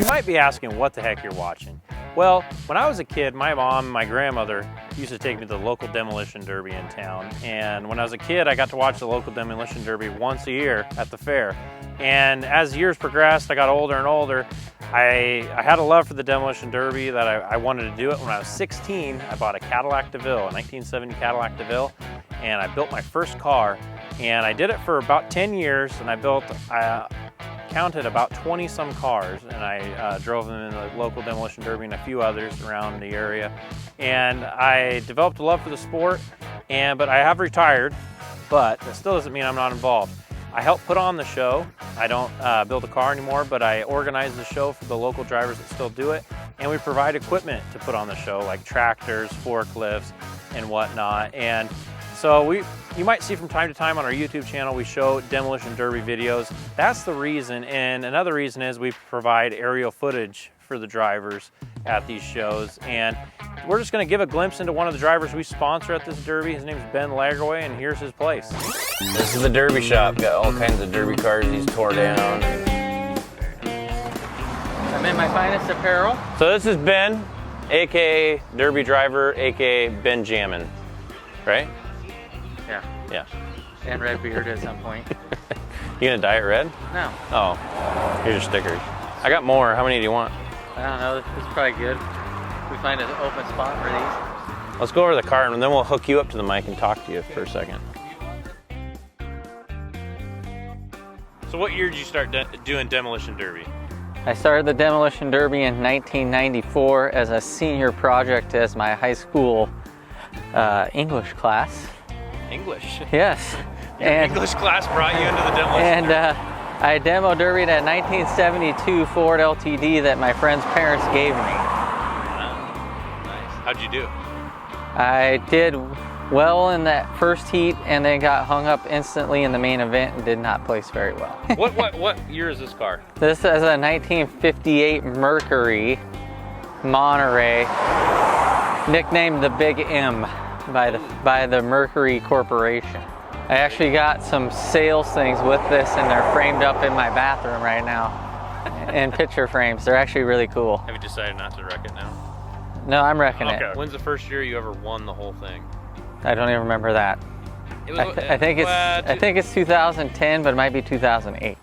You might be asking what the heck you're watching. Well, when I was a kid, my mom and my grandmother used to take me to the local demolition derby in town. And when I was a kid, I got to watch the local demolition derby once a year at the fair. And as years progressed, I got older and older. I had a love for the demolition derby that I wanted to do it. When I was 16, I bought a Cadillac DeVille, a 1970 Cadillac DeVille, and I built my first car. And I did it for about 10 years, and I counted about 20 some cars, and I drove them in the local demolition derby and a few others around the area. And I developed a love for the sport, but I have retired, but that still doesn't mean I'm not involved. I help put on the show. I don't build a car anymore, but I organize the show for the local drivers that still do it, and we provide equipment to put on the show, like tractors, forklifts, and whatnot. And so you might see from time to time on our YouTube channel, we show demolition derby videos. That's the reason, and another reason is we provide aerial footage for the drivers at these shows. And we're just gonna give a glimpse into one of the drivers we sponsor at this derby. His name's Ben Lagerway, and here's his place. This is the derby shop. Got all kinds of derby cars he's tore down. I'm in my finest apparel. So this is Ben, AKA Derby Driver, AKA Ben Jammin', right? Yeah. Yeah. And red beard at some point. You gonna dye it red? No. Oh, here's your stickers. I got more. How many do you want? I don't know. This is probably good. We find an open spot for these. Let's go over to the car and then we'll hook you up to the mic and talk to you for a second. So what year did you start doing demolition derby? I started the demolition derby in 1994 as a senior project as my high school English class. English? Yes. Your English class brought you into the demolition derby. I demo derbied a 1972 Ford LTD that my friend's parents gave me. Nice. How'd you do? I did well in that first heat and then got hung up instantly in the main event and did not place very well. What year is this car? This is a 1958 Mercury Monterey, nicknamed the Big M by the Mercury Corporation. I actually got some sales things with this, and they're framed up in my bathroom right now in picture frames. They're actually really cool. Have you decided not to wreck it now? No, I'm wrecking it. Okay. When's the first year you ever won the whole thing? I don't even remember that. It was, I think it's 2010, but it might be 2008.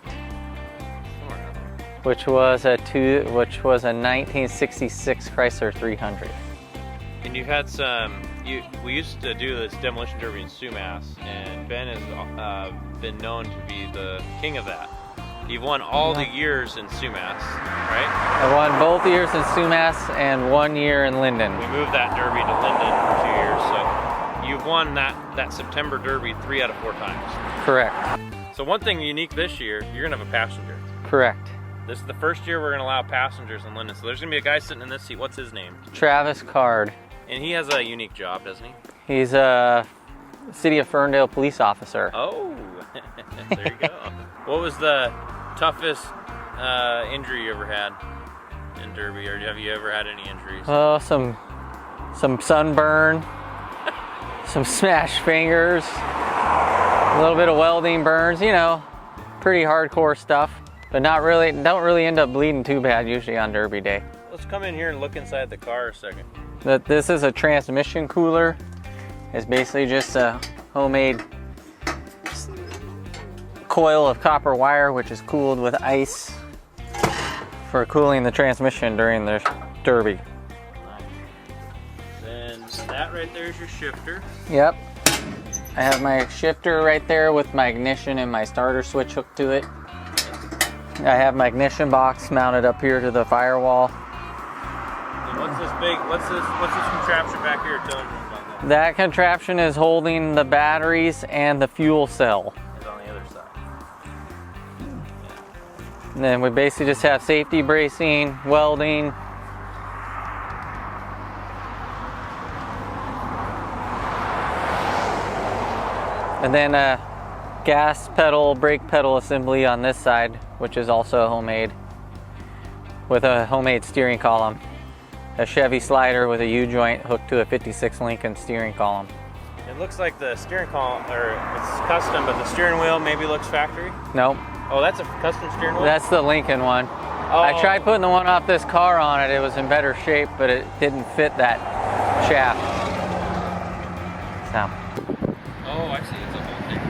Which was a 1966 Chrysler 300. And you've had some. We used to do this demolition derby in Sumas, and Ben has been known to be the king of that. You've won all the years in Sumas, right? I won both years in Sumas and 1 year in Linden. We moved that derby to Linden for 2 years, so you've won that September derby 3 out of 4 times. Correct. So one thing unique this year, you're gonna have a passenger. Correct. This is the first year we're gonna allow passengers in Linden. So there's gonna be a guy sitting in this seat. What's his name? Travis Card. And he has a unique job, doesn't he? He's a City of Ferndale police officer. Oh, there you go. What was the toughest injury you ever had in derby, or have you ever had any injuries? Oh, some sunburn, some smashed fingers, a little bit of welding burns. You know, pretty hardcore stuff, but don't really end up bleeding too bad usually on derby day. Let's come in here and look inside the car a second. This is a transmission cooler. It's basically just a homemade coil of copper wire, which is cooled with ice for cooling the transmission during the derby. Then that right there is your shifter. Yep. I have my shifter right there with my ignition and my starter switch hooked to it. I have my ignition box mounted up here to the firewall. What's this contraption back here? Tell me about that. That contraption is holding the batteries and the fuel cell. It's on the other side. And then we basically just have safety bracing, welding. And then a gas pedal, brake pedal assembly on this side, which is also homemade, with a homemade steering column. A Chevy slider with a U-joint hooked to a 56 Lincoln steering column. It looks like the steering column, or it's custom, but the steering wheel maybe looks factory? Nope. Oh, that's a custom steering wheel? That's the Lincoln one. I tried putting the one off this car on it. It was in better shape, but it didn't fit that shaft. So. Oh, I see. It's a whole thing.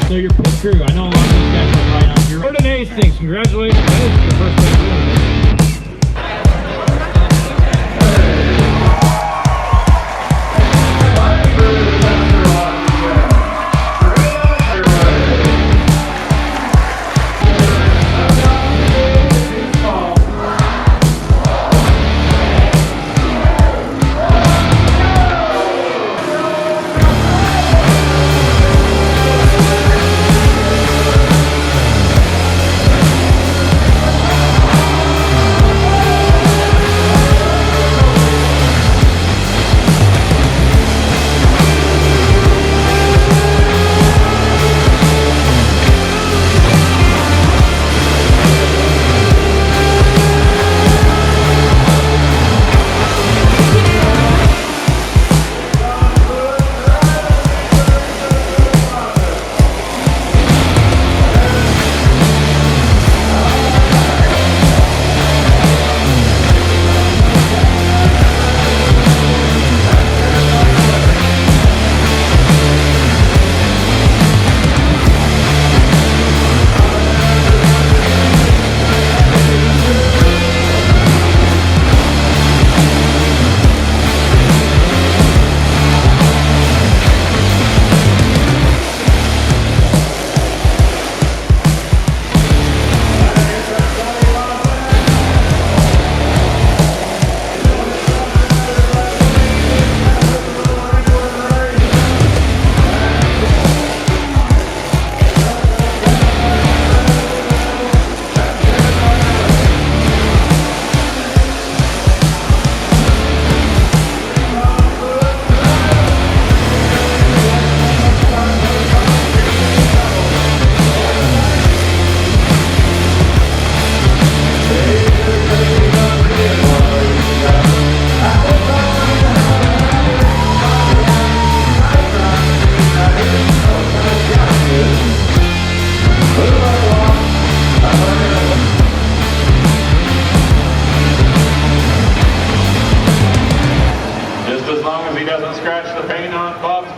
So your pit crew, I know a lot of these guys are right on here. Gordon Hastings, congratulations. That is your first time doing this.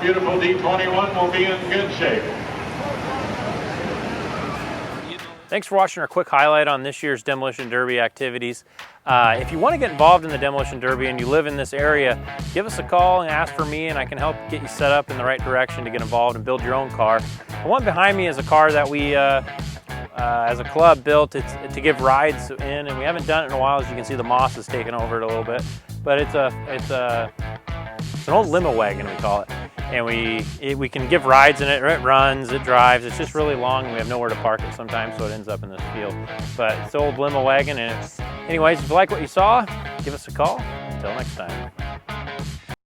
beautiful D21 will be in good shape. Thanks for watching our quick highlight on this year's Demolition Derby activities. If you want to get involved in the Demolition Derby and you live in this area, give us a call and ask for me and I can help get you set up in the right direction to get involved and build your own car. The one behind me is a car that we, as a club, built to give rides in, and we haven't done it in a while. As you can see, the moss has taken over it a little bit. But it's an old limo wagon, we call it. And we can give rides in it. It runs, it drives. It's just really long and we have nowhere to park it sometimes, so it ends up in this field. But it's an old limo wagon, and anyways, if you like what you saw, give us a call. Until next time.